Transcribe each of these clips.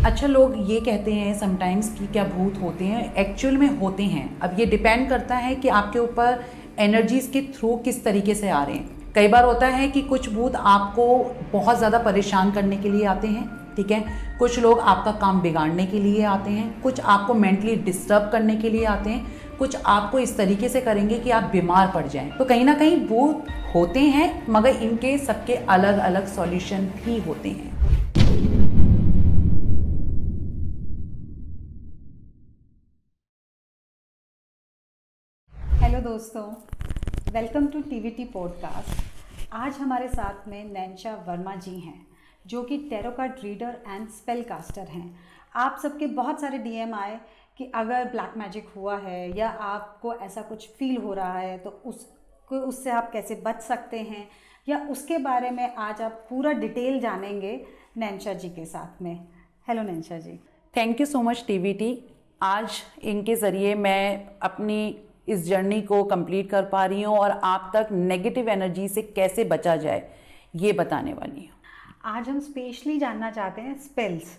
अच्छा, लोग ये कहते हैं समटाइम्स कि क्या भूत होते हैं, एक्चुअल में होते हैं। अब ये डिपेंड करता है कि आपके ऊपर एनर्जीज़ के थ्रू किस तरीके से आ रहे हैं। कई बार होता है कि कुछ भूत आपको बहुत ज़्यादा परेशान करने के लिए आते हैं, ठीक है। कुछ लोग आपका काम बिगाड़ने के लिए आते हैं, कुछ आपको मेंटली डिस्टर्ब करने के लिए आते हैं, कुछ आपको इस तरीके से करेंगे कि आप बीमार पड़ जाएं। तो कहीं ना कहीं भूत होते हैं, मगर इनके सबके अलग अलग सॉल्यूशन भी होते हैं। हेलो दोस्तों, वेलकम टू टीवीटी पॉडकास्ट। आज हमारे साथ में नैंशा वर्मा जी हैं, जो कि tarot card reader and spell caster हैं। आप सबके बहुत सारे डीएम आए कि अगर ब्लैक मैजिक हुआ है या आपको ऐसा कुछ फील हो रहा है तो उससे आप कैसे बच सकते हैं, या उसके बारे में आज आप पूरा डिटेल जानेंगे नैंशा जी के साथ में। हेलो नैंशा ji. Thank you so much टीवीटी। आज इनके ज़रिए मैं अपनी इस जर्नी को कंप्लीट कर पा रही हूँ और आप तक नेगेटिव एनर्जी से कैसे बचा जाए ये बताने वाली हूँ। आज हम स्पेशली जानना चाहते हैं स्पेल्स,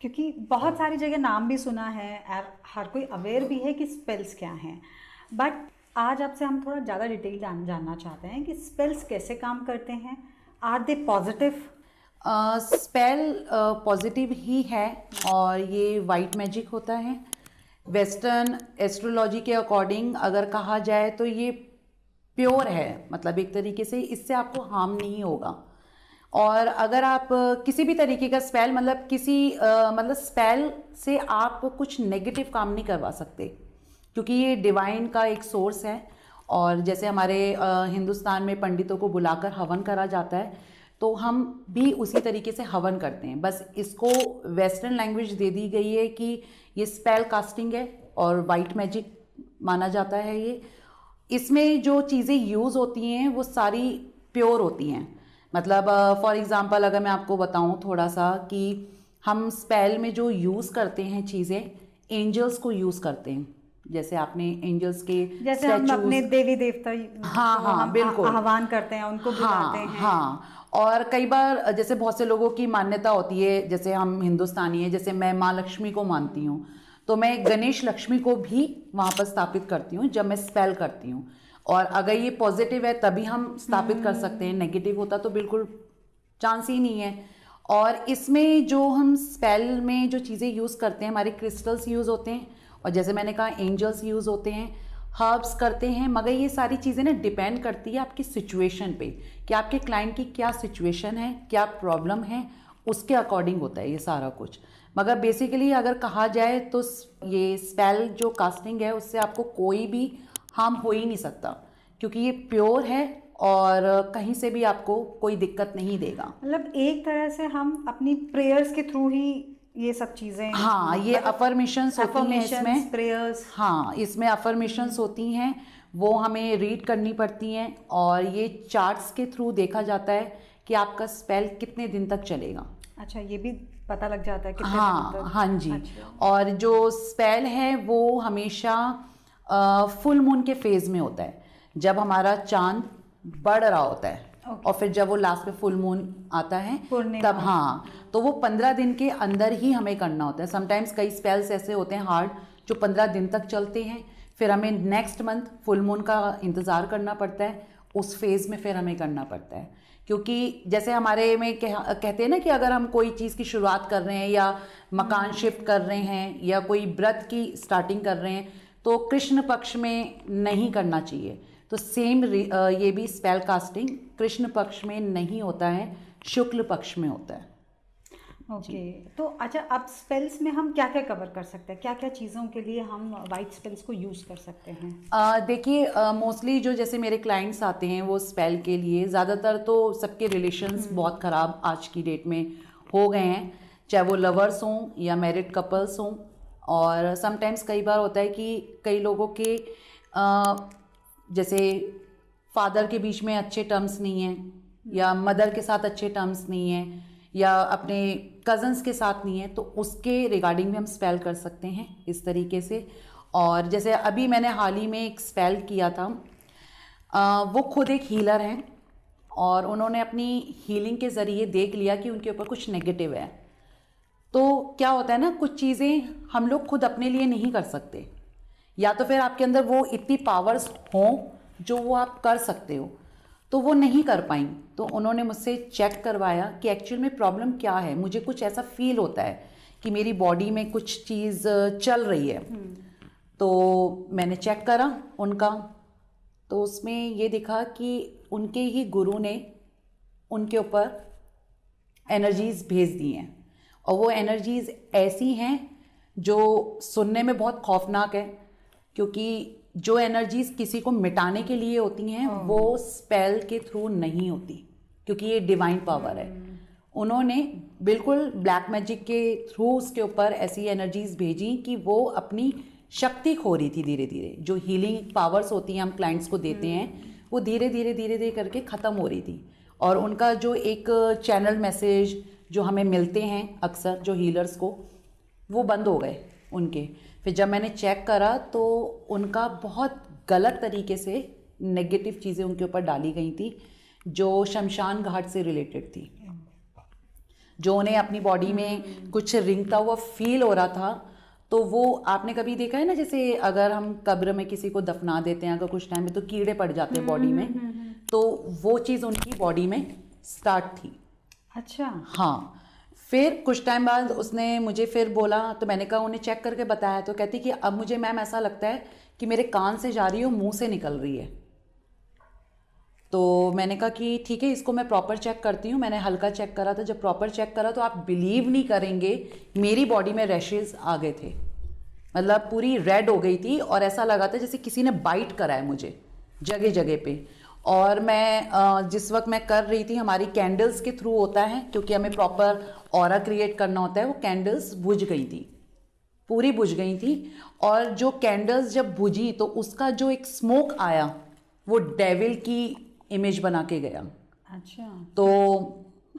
क्योंकि बहुत सारी जगह नाम भी सुना है, हर कोई अवेयर भी है कि स्पेल्स क्या हैं, बट आज आपसे हम थोड़ा ज़्यादा डिटेल जानना चाहते हैं कि स्पेल्स कैसे काम करते हैं। Are they positive? Spell positive ही है और ये वाइट मैजिक होता है। वेस्टर्न एस्ट्रोलॉजी के अकॉर्डिंग अगर कहा जाए तो ये प्योर है, मतलब एक तरीके से इससे आपको हार्म नहीं होगा। और अगर आप किसी भी तरीके का स्पेल, मतलब मतलब स्पेल से आप कुछ नेगेटिव काम नहीं करवा सकते, क्योंकि ये डिवाइन का एक सोर्स है। और जैसे हमारे हिंदुस्तान में पंडितों को बुलाकर हवन करा जाता है, तो हम भी उसी तरीके से हवन करते हैं। बस इसको वेस्टर्न लैंग्वेज दे दी गई है कि ये स्पेल कास्टिंग है और वाइट मैजिक माना जाता है। ये इसमें जो चीज़ें यूज़ होती हैं वो सारी प्योर होती हैं। मतलब फॉर एग्ज़ाम्पल अगर मैं आपको बताऊं थोड़ा सा कि हम स्पेल में जो यूज़ करते हैं चीज़ें, एंजल्स को यूज़ करते हैं। जैसे आपने एंजल्स के जैसे हम अपने देवी देवता हाँ हाँ हम बिल्कुल आह्वान करते हैं, उनको बुलाते हैं। हाँ। और कई बार जैसे बहुत से लोगों की मान्यता होती है, जैसे हम हिंदुस्तानी हैं, जैसे मैं माँ लक्ष्मी को मानती हूँ, तो मैं गणेश लक्ष्मी को भी वहाँ पर स्थापित करती हूँ जब मैं स्पेल करती हूँ। और अगर ये पॉजिटिव है तभी हम स्थापित कर सकते हैं, नेगेटिव होता तो बिल्कुल चांस ही नहीं है। और इसमें जो हम स्पेल में जो चीज़ें यूज़ करते हैं, हमारे क्रिस्टल्स यूज़ होते हैं, और जैसे मैंने कहा एंजल्स यूज़ होते हैं, हर्ब्स करते हैं। मगर ये सारी चीज़ें ना डिपेंड करती है आपकी सिचुएशन पे, कि आपके क्लाइंट की क्या सिचुएशन है, क्या प्रॉब्लम है, उसके अकॉर्डिंग होता है ये सारा कुछ। मगर बेसिकली अगर कहा जाए तो ये स्पेल जो कास्टिंग है उससे आपको कोई भी हार्म हो ही नहीं सकता, क्योंकि ये प्योर है और कहीं से भी आपको कोई दिक्कत नहीं देगा। मतलब एक तरह से हम अपनी प्रेयर्स के थ्रू ही ये सब चीज़ें, हाँ, ये अफर्मेशंस होती हैं इसमें, प्रेयर्स, हाँ इसमें अफर्मेशंस होती हैं, वो हमें रीड करनी पड़ती हैं। और ये चार्ट्स के थ्रू देखा जाता है कि आपका स्पेल कितने दिन तक चलेगा। अच्छा, ये भी पता लग जाता है कितने हाँ दिन तक? हाँ जी। अच्छा। और जो स्पेल है वो हमेशा फुल मून के फेज में होता है, जब हमारा चांद बढ़ रहा होता है। और फिर जब वो लास्ट में फुल मून आता है तब, हाँ, तो वो 15 दिन के अंदर ही हमें करना होता है। समटाइम्स कई स्पेल्स ऐसे होते हैं हार्ड जो 15 दिन तक चलते हैं, फिर हमें नेक्स्ट मंथ फुल मून का इंतज़ार करना पड़ता है, उस फेज़ में फिर हमें करना पड़ता है। क्योंकि जैसे हमारे में कहते हैं ना कि अगर हम कोई चीज़ की शुरुआत कर रहे हैं या मकान शिफ्ट कर रहे हैं या कोई व्रत की स्टार्टिंग कर रहे हैं, तो कृष्ण पक्ष में नहीं करना चाहिए। तो सेम ये भी स्पेल कास्टिंग कृष्ण पक्ष में नहीं होता है, शुक्ल पक्ष में होता है। ओके, तो अच्छा, अब स्पेल्स में हम क्या क्या कवर कर सकते हैं, क्या क्या चीज़ों के लिए हम वाइट स्पेल्स को यूज़ कर सकते हैं? देखिए, मोस्टली जो जैसे मेरे क्लाइंट्स आते हैं वो स्पेल के लिए, ज़्यादातर तो सबके रिलेशंस बहुत ख़राब आज की डेट में हो गए हैं, चाहे वो लवर्स हों या मैरिड कपल्स हों। और समटाइम्स कई बार होता है कि कई लोगों के जैसे फादर के बीच में अच्छे टर्म्स नहीं हैं, या मदर के साथ अच्छे टर्म्स नहीं हैं, या अपने कज़न्स के साथ नहीं है, तो उसके रिगार्डिंग भी हम स्पेल कर सकते हैं इस तरीके से। और जैसे अभी मैंने हाल ही में एक स्पेल किया था, वो खुद एक हीलर हैं और उन्होंने अपनी हीलिंग के ज़रिए देख लिया कि उनके ऊपर कुछ नेगेटिव है, तो क्या होता है ना, कुछ चीज़ें हम लोग खुद अपने लिए नहीं कर सकते, या तो फिर आपके अंदर वो इतनी पावर्स हों जो वो आप कर सकते हो, तो वो नहीं कर पाई। तो उन्होंने मुझसे चेक करवाया कि एक्चुअल में प्रॉब्लम क्या है। मुझे कुछ ऐसा फील होता है कि मेरी बॉडी में कुछ चीज़ चल रही है। तो मैंने चेक करा उनका, तो उसमें ये दिखा कि उनके ही गुरु ने उनके ऊपर एनर्जीज़ भेज दी हैं, और वो एनर्जीज़ ऐसी हैं जो सुनने में बहुत खौफनाक है, क्योंकि जो एनर्जीज़ किसी को मिटाने के लिए होती हैं वो स्पेल के थ्रू नहीं होती, क्योंकि ये डिवाइन पावर है। उन्होंने बिल्कुल ब्लैक मैजिक के थ्रू उसके ऊपर ऐसी एनर्जीज़ भेजी कि वो अपनी शक्ति खो रही थी धीरे धीरे। जो हीलिंग पावर्स होती हैं हम क्लाइंट्स को देते हैं, वो धीरे धीरे करके ख़त्म हो रही थी। और उनका जो एक चैनल मैसेज जो हमें मिलते हैं अक्सर जो हीलर्स को, वो बंद हो गए उनके। फिर जब मैंने चेक करा तो उनका बहुत गलत तरीके से नेगेटिव चीज़ें उनके ऊपर डाली गई थी, जो शमशान घाट से रिलेटेड थी। जो उन्हें अपनी बॉडी में कुछ रिंगता हुआ फील हो रहा था, तो वो आपने कभी देखा है ना, जैसे अगर हम कब्र में किसी को दफना देते हैं अगर कुछ टाइम में, तो कीड़े पड़ जाते हैं बॉडी में, तो वो चीज़ उनकी बॉडी में स्टार्ट थी। अच्छा। हाँ। फिर कुछ टाइम बाद उसने मुझे फिर बोला, तो मैंने कहा उन्हें चेक करके बताया, तो कहती कि अब मुझे मैम ऐसा लगता है कि मेरे कान से जा रही हो, मुंह से निकल रही है। तो मैंने कहा कि ठीक है, इसको मैं प्रॉपर चेक करती हूँ। मैंने हल्का चेक करा था। जब प्रॉपर चेक करा तो आप बिलीव नहीं करेंगे, मेरी बॉडी में रैशेज आ गए थे, मतलब पूरी रेड हो गई थी, और ऐसा लगा था जैसे किसी ने बाइट करा है मुझे जगह जगह पे। और मैं जिस वक्त मैं कर रही थी, हमारी कैंडल्स के थ्रू होता है, क्योंकि हमें प्रॉपर ऑरा क्रिएट करना होता है। वो कैंडल्स बुझ गई थी, पूरी बुझ गई थी। और जो कैंडल्स जब बुझी तो उसका जो एक स्मोक आया, वो डेविल की इमेज बना के गया। अच्छा। तो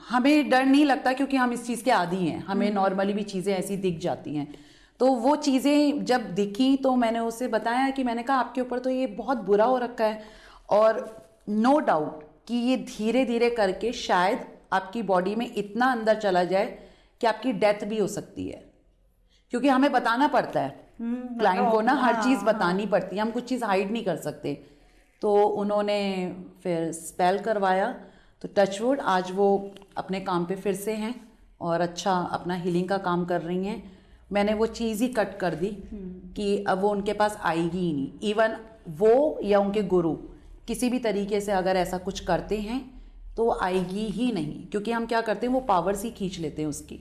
हमें डर नहीं लगता, क्योंकि हम इस चीज़ के आदी हैं, हमें नॉर्मली भी चीज़ें ऐसी दिख जाती हैं। तो वो चीज़ें जब दिखी तो मैंने उससे बताया कि मैंने कहा आपके ऊपर तो ये बहुत बुरा हो रखा है, और नो डाउट कि ये धीरे धीरे करके शायद आपकी बॉडी में इतना अंदर चला जाए कि आपकी डेथ भी हो सकती है, क्योंकि हमें बताना पड़ता है क्लाइंट को ना, हर चीज़ बतानी पड़ती है, हम कुछ चीज़ हाइड नहीं कर सकते। तो उन्होंने फिर स्पेल करवाया, तो टचवुड आज वो अपने काम पे फिर से हैं और अच्छा अपना हीलिंग का काम कर रही हैं। मैंने वो चीज़ ही कट कर दी कि अब वो उनके पास आएगी ही नहीं। इवन वो या उनके गुरु किसी भी तरीके से अगर ऐसा कुछ करते हैं तो आएगी ही नहीं, क्योंकि हम क्या करते हैं, वो पावर्स ही खींच लेते हैं उसकी।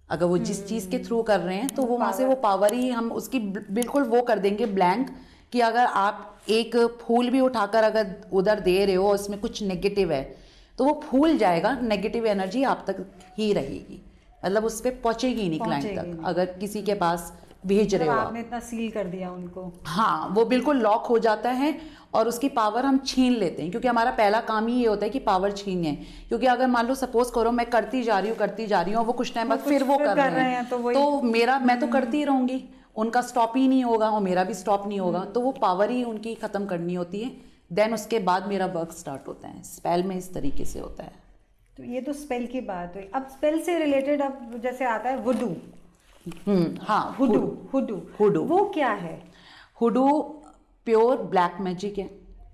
अगर वो जिस चीज़ के थ्रू कर रहे हैं तो वो वहाँ से वो पावर ही हम उसकी बिल्कुल वो कर देंगे ब्लैंक, कि अगर आप एक फूल भी उठाकर अगर उधर दे रहे हो और उसमें कुछ नेगेटिव है तो वो फूल जाएगा, नेगेटिव एनर्जी आप तक ही रहेगी, मतलब उस पर पहुँचेगी नहीं क्लाइंट तक। अगर किसी के पास भेज रहे हो आपने इतना सील कर दिया उनको, हाँ, वो बिल्कुल लॉक हो जाता है और उसकी पावर हम छीन लेते हैं, क्योंकि हमारा पहला काम ही ये होता है कि पावर छीने। क्योंकि अगर मान लो सपोज करो मैं करती जा रही हूँ और वो कुछ टाइम बाद फिर वो कर रहे हैं तो मेरा मैं तो करती ही रहूंगी, उनका स्टॉप ही नहीं होगा और मेरा भी स्टॉप नहीं होगा, तो वो पावर ही उनकी ख़त्म करनी होती है। देन उसके बाद मेरा वर्क स्टार्ट होता है। स्पेल में इस तरीके से होता है। तो ये तो स्पेल की बात हुई। अब स्पेल से रिलेटेड अब जैसे आता है वुडू। हाँ, हुडू। हुडू हुडू वो क्या है? हुडू प्योर ब्लैक मैजिक है।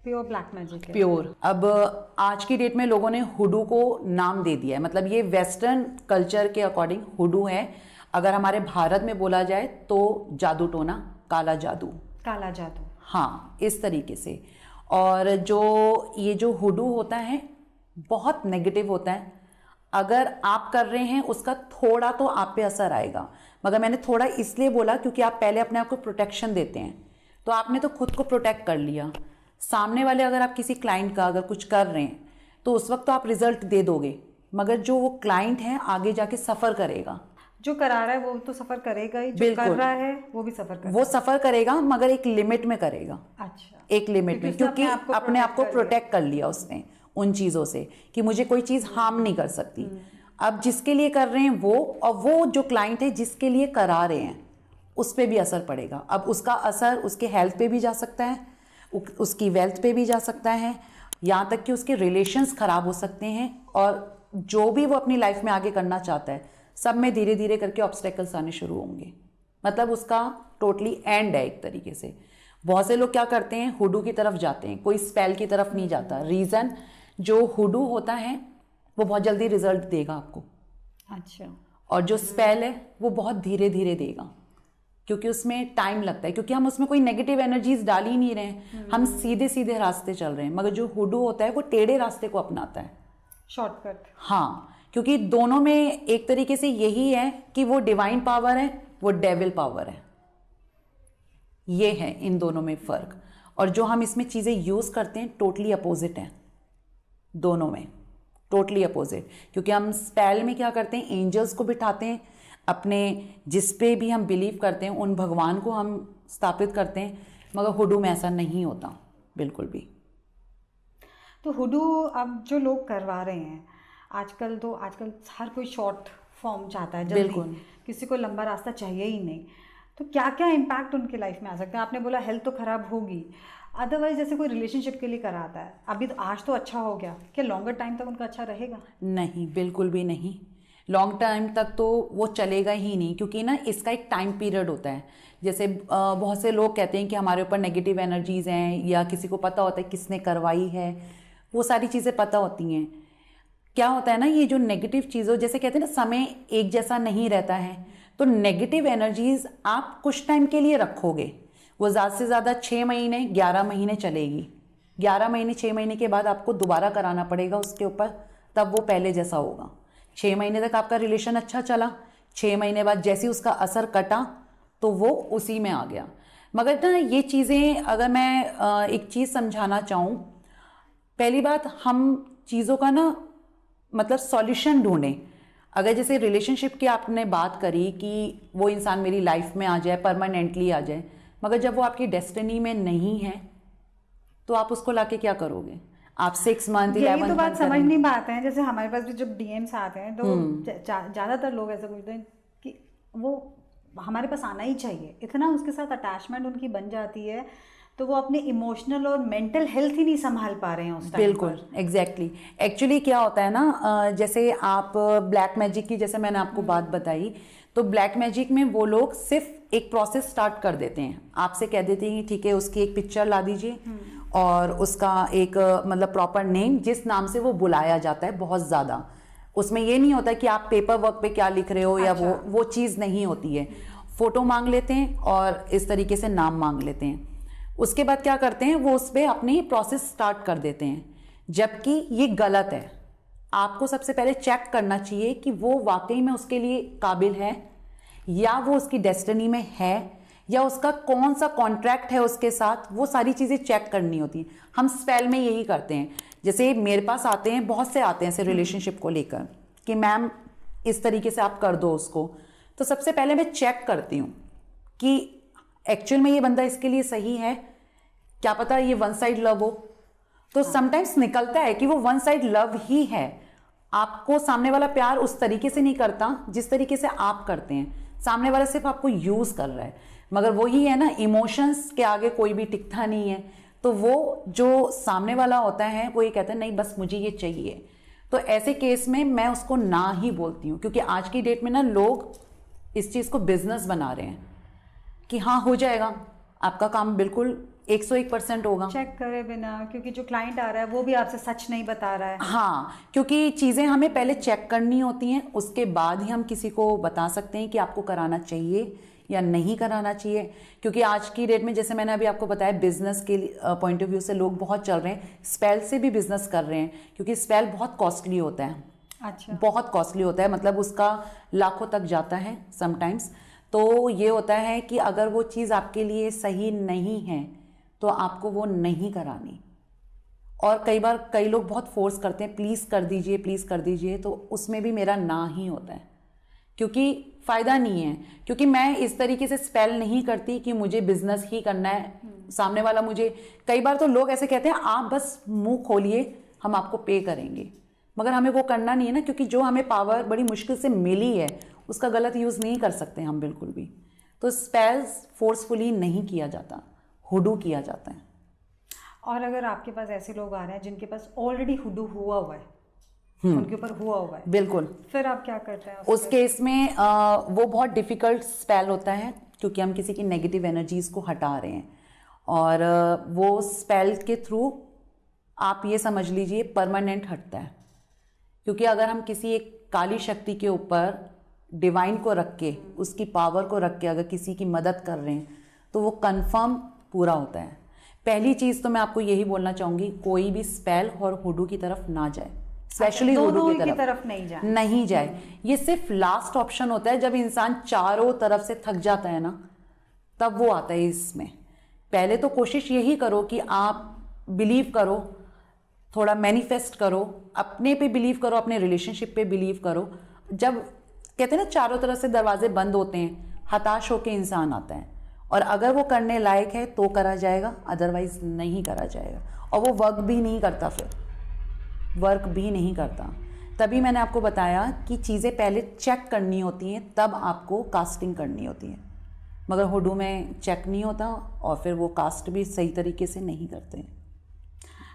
प्योर ब्लैक मैजिक है, प्योर। अब आज की डेट में लोगों ने हुडू को नाम दे दिया है, मतलब ये वेस्टर्न कल्चर के अकॉर्डिंग हुडू है। अगर हमारे भारत में बोला जाए तो जादू टोना, काला जादू। काला जादू, हाँ, इस तरीके से। और जो ये जो हुडू होता है बहुत नेगेटिव होता है। अगर आप कर रहे हैं उसका थोड़ा तो आप पे असर आएगा, मगर मैंने थोड़ा इसलिए बोला क्योंकि आप पहले अपने आप को प्रोटेक्शन देते हैं, तो आपने तो खुद को प्रोटेक्ट कर लिया। सामने वाले अगर आप किसी क्लाइंट का अगर कुछ कर रहे हैं तो उस वक्त तो आप रिजल्ट दे दोगे, मगर जो वो क्लाइंट है आगे जाके सफ़र करेगा। जो करा रहा है वो तो सफ़र करेगा ही, जो कर रहा है वो भी सफ़र करेगा। वो सफ़र करेगा मगर एक लिमिट में करेगा। अच्छा, एक लिमिट में, क्योंकि अपने आप को प्रोटेक्ट कर लिया उसने उन चीज़ों से कि मुझे कोई चीज़ हार्म नहीं कर सकती। अब जिसके लिए कर रहे हैं वो, और वो जो क्लाइंट है जिसके लिए करा रहे हैं उस पर भी असर पड़ेगा। अब उसका असर उसके हेल्थ पे भी जा सकता है, उसकी वेल्थ पे भी जा सकता है, यहाँ तक कि उसके रिलेशंस ख़राब हो सकते हैं, और जो भी वो अपनी लाइफ में आगे करना चाहता है सब में धीरे धीरे करके ऑब्स्टेकल्स आने शुरू होंगे। मतलब उसका टोटली एंड है एक तरीके से। बहुत से लोग क्या करते हैं, हुडू की तरफ जाते हैं, कोई स्पेल की तरफ नहीं जाता। रीज़न, जो हुडू होता है वो बहुत जल्दी रिजल्ट देगा आपको। अच्छा। और जो स्पेल है वो बहुत धीरे धीरे देगा, क्योंकि उसमें टाइम लगता है, क्योंकि हम उसमें कोई नेगेटिव एनर्जीज डाल ही नहीं रहे हैं, हम सीधे सीधे रास्ते चल रहे हैं। मगर जो हुडू होता है वो टेढ़े रास्ते को अपनाता है, शॉर्टकट। हाँ, क्योंकि दोनों में एक तरीके से यही है कि वो डिवाइन पावर है, वो डेविल पावर है। ये है इन दोनों में फ़र्क। और जो हम इसमें चीज़ें यूज़ करते हैं टोटली अपोजिट हैं, दोनों में टोटली अपोजिट। क्योंकि हम स्पेल में क्या करते हैं, एंजल्स को बिठाते हैं अपने, जिस पे भी हम बिलीव करते हैं उन भगवान को हम स्थापित करते हैं। मगर हुडू में ऐसा नहीं होता बिल्कुल भी। तो हुडू अब जो लोग करवा रहे हैं आजकल हर कोई शॉर्ट फॉर्म चाहता है जल्दी, बिल्कुल। किसी को लंबा रास्ता चाहिए ही नहीं। तो क्या क्या इम्पैक्ट उनके लाइफ में आ सकते हैं? आपने बोला हेल्थ तो ख़राब होगी, अदरवाइज जैसे कोई रिलेशनशिप के लिए कराता है, अभी तो आज तो अच्छा हो गया, क्या लॉन्गर टाइम तक उनका अच्छा रहेगा? नहीं, बिल्कुल भी नहीं। लॉन्ग टाइम तक तो वो चलेगा ही नहीं, क्योंकि ना इसका एक टाइम पीरियड होता है। जैसे बहुत से लोग कहते हैं कि हमारे ऊपर नेगेटिव एनर्जीज़ हैं, या किसी को पता होता है किसने करवाई है, वो सारी चीज़ें पता होती हैं। क्या होता है ना, ये जो नेगेटिव चीज़ों, जैसे कहते हैं ना समय एक जैसा नहीं रहता है, तो नेगेटिव एनर्जीज़ आप कुछ टाइम के लिए रखोगे, वो ज़्यादा से ज़्यादा 6 महीने 11 महीने चलेगी। 11 महीने 6 महीने के बाद आपको दोबारा कराना पड़ेगा उसके ऊपर, तब वो पहले जैसा होगा। 6 महीने तक आपका रिलेशन अच्छा चला, 6 महीने बाद जैसे ही उसका असर कटा तो वो उसी में आ गया। मगर ना ये चीज़ें, अगर मैं एक चीज़ समझाना चाहूँ, पहली बात, हम चीज़ों का ना मतलब सॉल्यूशन ढूंढें। अगर जैसे रिलेशनशिप की आपने बात करी कि वो इंसान मेरी लाइफ में आ जाए, परमानेंटली आ जाए, मगर जब वो आपकी डेस्टिनी में नहीं है तो आप उसको लाके क्या करोगे? आप 6 मंथ 11 यही तो बात मंथ समझ करेंगे। नहीं पाते हैं। जैसे हमारे पास भी जब डीएम्स आते हैं तो ज़्यादातर लोग ऐसा पूछते हैं कि वो हमारे पास आना ही चाहिए, इतना उसके साथ अटैचमेंट उनकी बन जाती है, तो वो अपने इमोशनल और मेंटल हेल्थ ही नहीं संभाल पा रहे हैं उस टाइम। बिल्कुल, एग्जैक्टली। एक्चुअली क्या होता है ना, जैसे आप ब्लैक मैजिक की, जैसे मैंने आपको बात बताई, तो ब्लैक मैजिक में वो लोग सिर्फ एक प्रोसेस स्टार्ट कर देते हैं। आपसे कह देते हैं ठीक है, उसकी एक पिक्चर ला दीजिए और उसका एक मतलब प्रॉपर नेम, जिस नाम से वो बुलाया जाता है, बहुत ज़्यादा उसमें ये नहीं होता कि आप पेपर वर्क पे क्या लिख रहे हो, या वो चीज़ नहीं होती है। फोटो मांग लेते हैं और इस तरीके से नाम मांग लेते हैं। उसके बाद क्या करते हैं, वो उस पर अपनी प्रोसेस स्टार्ट कर देते हैं, जबकि ये गलत है। आपको सबसे पहले चेक करना चाहिए कि वो वाकई में उसके लिए काबिल है, या वो उसकी डेस्टिनी में है, या उसका कौन सा कॉन्ट्रैक्ट है उसके साथ, वो सारी चीज़ें चेक करनी होती हैं। हम स्पेल में यही करते हैं। जैसे मेरे पास आते हैं, बहुत से आते हैं ऐसे रिलेशनशिप को लेकर कि मैम इस तरीके से आप कर दो उसको, तो सबसे पहले मैं चेक करती हूँ कि एक्चुअल में ये बंदा इसके लिए सही है, क्या पता ये वन साइड लव हो। तो समटाइम्स निकलता है कि वो वन साइड लव ही है। आपको सामने वाला प्यार उस तरीके से नहीं करता जिस तरीके से आप करते हैं, सामने वाला सिर्फ आपको यूज कर रहा है। मगर वही है ना, इमोशंस के आगे कोई भी टिकता नहीं है। तो वो जो सामने वाला होता है वो ये कहता है नहीं बस मुझे ये चाहिए। तो ऐसे केस में मैं उसको ना ही बोलती हूँ, क्योंकि आज की डेट में ना लोग इस चीज़ को बिजनेस बना रहे हैं कि हाँ हो जाएगा, आपका काम बिल्कुल 101% होगा, चेक करे बिना, क्योंकि जो क्लाइंट आ रहा है वो भी आपसे सच नहीं बता रहा है। हाँ, क्योंकि चीज़ें हमें पहले चेक करनी होती हैं, उसके बाद ही हम किसी को बता सकते हैं कि आपको कराना चाहिए या नहीं कराना चाहिए। क्योंकि आज की डेट में जैसे मैंने अभी आपको बताया, बिजनेस के पॉइंट ऑफ व्यू से लोग बहुत चल रहे हैं, स्पेल से भी बिजनेस कर रहे हैं, क्योंकि स्पेल बहुत कॉस्टली होता है। अच्छा। बहुत कॉस्टली होता है, मतलब उसका लाखों तक जाता है समटाइम्स। तो ये होता है कि अगर वो चीज़ आपके लिए सही नहीं है तो आपको वो नहीं करानी। और कई बार कई लोग बहुत फोर्स करते हैं प्लीज़ कर दीजिए, प्लीज़ कर दीजिए, तो उसमें भी मेरा ना ही होता है, क्योंकि फ़ायदा नहीं है। क्योंकि मैं इस तरीके से स्पेल नहीं करती कि मुझे बिजनेस ही करना है, सामने वाला मुझे, कई बार तो लोग ऐसे कहते हैं आप बस मुंह खोलिए हम आपको पे करेंगे, मगर हमें वो करना नहीं है ना, क्योंकि जो हमें पावर बड़ी मुश्किल से मिली है उसका गलत यूज़ नहीं कर सकते हम बिल्कुल भी। तो स्पेल्स फोर्सफुली नहीं किया जाता, हुडू किया जाता है। और अगर आपके पास ऐसे लोग आ रहे हैं जिनके पास ऑलरेडी हुडू हुआ है, उनके ऊपर हुआ हुआ है, बिल्कुल। फिर आप क्या करते हैं उस केस में वो बहुत डिफ़िकल्ट स्पेल होता है, क्योंकि हम किसी की नेगेटिव एनर्जीज़ को हटा रहे हैं, और वो स्पेल के थ्रू आप ये समझ लीजिए परमानेंट हटता है। क्योंकि अगर हम किसी एक काली शक्ति के ऊपर डिवाइन को रख के, उसकी पावर को रख के अगर किसी की मदद कर रहे हैं, तो वो कंफर्म पूरा होता है। पहली चीज़ तो मैं आपको यही बोलना चाहूँगी, कोई भी स्पेल और हुडू की तरफ ना जाए, स्पेशली हुडू की तरफ नहीं जाए। ये सिर्फ लास्ट ऑप्शन होता है, जब इंसान चारों तरफ से थक जाता है ना, तब वो आता है इसमें। पहले तो कोशिश यही करो कि आप बिलीव करो, थोड़ा मैनिफेस्ट करो, अपने पे बिलीव करो, अपने रिलेशनशिप पे बिलीव करो। जब कहते हैं ना चारों तरफ से दरवाजे बंद होते हैं, हताश होकर इंसान आता है, और अगर वो करने लायक है तो करा जाएगा, अदरवाइज नहीं करा जाएगा। और वो वर्क भी नहीं करता, फिर वर्क भी नहीं करता। तभी मैंने आपको बताया कि चीज़ें पहले चेक करनी होती हैं, तब आपको कास्टिंग करनी होती है। मगर हुडू में चेक नहीं होता, और फिर वो कास्ट भी सही तरीके से नहीं करते हैं।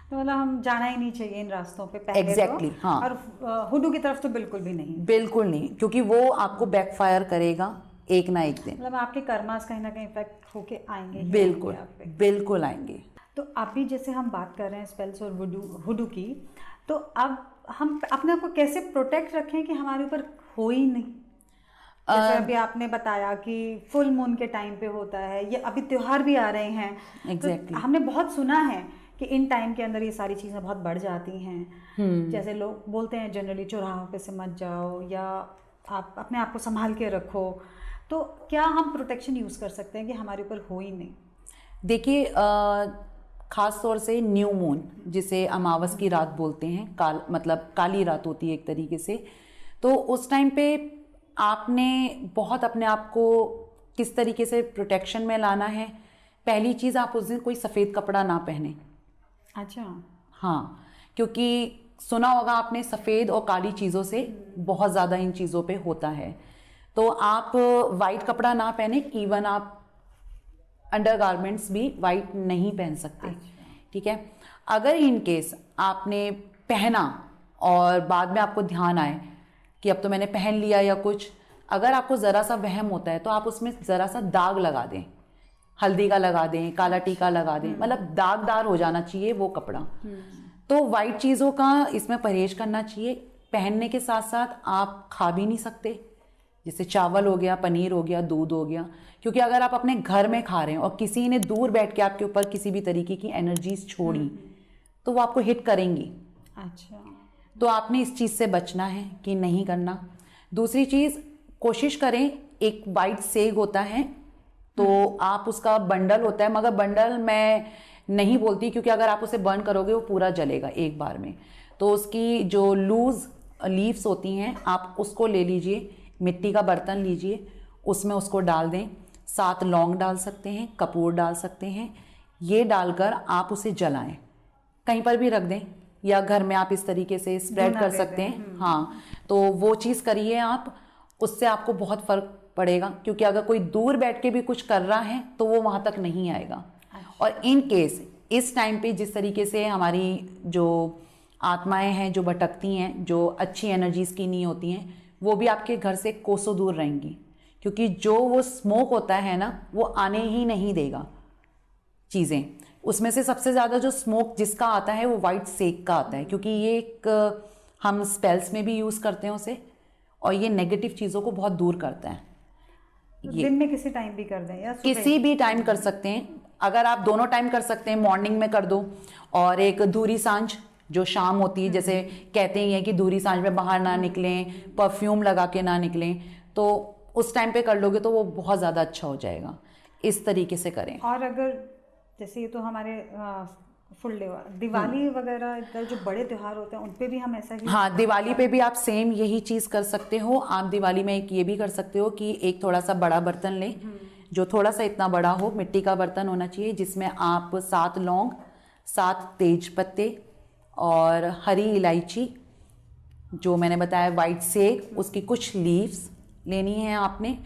तो मतलब हम जाना ही नहीं चाहिए इन रास्तों पे पहले। एग्जैक्टली, हाँ। और हुडू की तरफ तो बिल्कुल भी नहीं, बिल्कुल नहीं, क्योंकि वो आपको बैकफायर करेगा एक ना एक दिन। मतलब आपके कर्मास कहीं ना कहीं इफेक्ट होके आएंगे। बिल्कुल बिल्कुल आएंगे। तो अभी जैसे हम बात कर रहे हैं स्पेल्स और हुडू की, तो अब हम अपने आप को कैसे प्रोटेक्ट रखें कि हमारे ऊपर हो ही नहीं? जैसे अभी आपने बताया कि फुल मून के टाइम पे होता है, ये अभी त्योहार भी आ रहे हैं। एग्जैक्टली। तो हमने बहुत सुना है कि इन टाइम के अंदर ये सारी चीज़ें बहुत बढ़ जाती हैं। जैसे लोग बोलते हैं जनरली चौराहों पे से मत जाओ, या आप अपने आप को संभाल के रखो। तो क्या हम प्रोटेक्शन यूज़ कर सकते हैं कि हमारे ऊपर हो ही नहीं? देखिए, ख़ास तौर से न्यू मून, जिसे अमावस की रात बोलते हैं, मतलब काली रात होती है एक तरीके से, तो उस टाइम पे आपने बहुत अपने आप को किस तरीके से प्रोटेक्शन में लाना है। पहली चीज़, आप उस दिन कोई सफ़ेद कपड़ा ना पहने। अच्छा। हाँ, क्योंकि सुना होगा आपने, सफ़ेद और काली चीज़ों से बहुत ज़्यादा इन चीज़ों पे होता है। तो आप वाइट कपड़ा ना पहने, इवन आप अंडरगारमेंट्स भी वाइट नहीं पहन सकते। ठीक है। अगर इन केस आपने पहना और बाद में आपको ध्यान आए कि अब तो मैंने पहन लिया या कुछ, अगर आपको ज़रा सा वहम होता है तो आप उसमें ज़रा सा दाग लगा दें, हल्दी का लगा दें, काला टीका लगा दें, मतलब दागदार हो जाना चाहिए वो कपड़ा। तो वाइट चीज़ों का इसमें परहेज करना चाहिए। पहनने के साथ साथ आप खा भी नहीं सकते, जैसे चावल हो गया, पनीर हो गया, दूध हो गया, क्योंकि अगर आप अपने घर में खा रहे हैं और किसी ने दूर बैठ के आपके ऊपर किसी भी तरीके की एनर्जीज छोड़ी, तो वो आपको हिट करेंगी। अच्छा। तो आपने इस चीज़ से बचना है कि नहीं करना। दूसरी चीज़, कोशिश करें, एक वाइट सेग होता है, तो आप उसका बंडल होता है, मगर बंडल मैं नहीं बोलती, क्योंकि अगर आप उसे बर्न करोगे वो पूरा जलेगा एक बार में। तो उसकी जो लूज लीव्स होती हैं, आप उसको ले लीजिए, मिट्टी का बर्तन लीजिए, उसमें उसको डाल दें। 7 लौंग डाल सकते हैं, कपूर डाल सकते हैं। ये डालकर आप उसे जलाएं, कहीं पर भी रख दें, या घर में आप इस तरीके से स्प्रेड कर सकते हैं। हाँ, तो वो चीज़ करिए आप, उससे आपको बहुत फ़र्क पड़ेगा, क्योंकि अगर कोई दूर बैठ के भी कुछ कर रहा है तो वो वहाँ तक नहीं आएगा। और इन केस इस टाइम पे जिस तरीके से हमारी जो आत्माएं हैं जो भटकती हैं, जो अच्छी एनर्जीज़ की नहीं होती हैं, वो भी आपके घर से कोसों दूर रहेंगी, क्योंकि जो वो स्मोक होता है ना, वो आने ही नहीं देगा चीज़ें। उसमें से सबसे ज़्यादा जो स्मोक जिसका आता है वो वाइट सेक का आता है, क्योंकि ये एक हम स्पेल्स में भी यूज़ करते हैं उसे, और ये नेगेटिव चीज़ों को बहुत दूर करता है। दिन में किसी टाइम भी कर दें या किसी भी टाइम कर सकते हैं। अगर आप दोनों टाइम कर सकते हैं, मॉर्निंग में कर दो, और एक धूरी सांझ जो शाम होती है, जैसे कहते ही हैं कि धूरी सांझ में बाहर ना निकलें, परफ्यूम लगा के ना निकलें, तो उस टाइम पे कर लोगे तो वो बहुत ज़्यादा अच्छा हो जाएगा। इस तरीके से करें। और अगर जैसे ये तो हमारे फुल दिवाली वगैरह इधर जो बड़े त्यौहार होते हैं उन पे भी हम ऐसा ही। हाँ, दिवाली पे भी आप सेम यही चीज़ कर सकते हो। आप दिवाली में एक ये भी कर सकते हो कि एक थोड़ा सा बड़ा बर्तन लें, जो थोड़ा सा इतना बड़ा हो, मिट्टी का बर्तन होना चाहिए, जिसमें आप 7 लौंग, 7 तेज पत्ते और हरी इलायची, जो मैंने बताया वाइट सेक, उसकी कुछ लीव्स लेनी है आपने,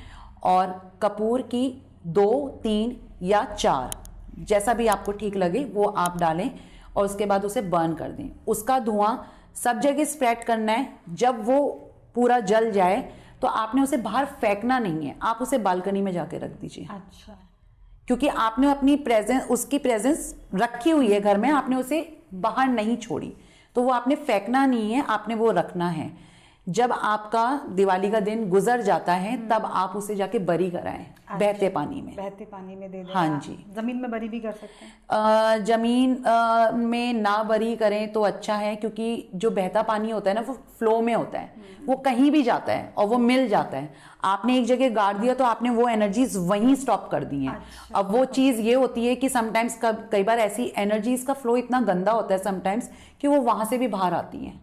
और कपूर की 2, 3 या 4, जैसा भी आपको ठीक लगे वो आप डालें, और उसके बाद उसे बर्न कर दें। उसका धुआं सब जगह स्प्रेड करना है। जब वो पूरा जल जाए तो आपने उसे बाहर फेंकना नहीं है, आप उसे बालकनी में जाके रख दीजिए। अच्छा। क्योंकि आपने अपनी प्रेजेंस, उसकी प्रेजेंस रखी हुई है घर में, आपने उसे बाहर नहीं छोड़ी, तो वो आपने फेंकना नहीं है, आपने वो रखना है। जब आपका दिवाली का दिन गुजर जाता है तब आप उसे जाके बरी कराएं। अच्छा। बहते पानी में। बहते पानी में दे दें। हाँ जी। जमीन में बरी भी कर सकते हैं? जमीन में ना बरी करें तो अच्छा है, क्योंकि जो बहता पानी होता है ना वो फ्लो में होता है, वो कहीं भी जाता है और वो मिल जाता है। आपने एक जगह गाड़ दिया तो आपने वो एनर्जीज वहीं स्टॉप कर दी हैं। अच्छा। अब वो चीज़ ये होती है कि समटाइम्स कई बार ऐसी एनर्जीज का फ्लो इतना गंदा होता है समटाइम्स कि वो वहां से भी बाहर आती हैं।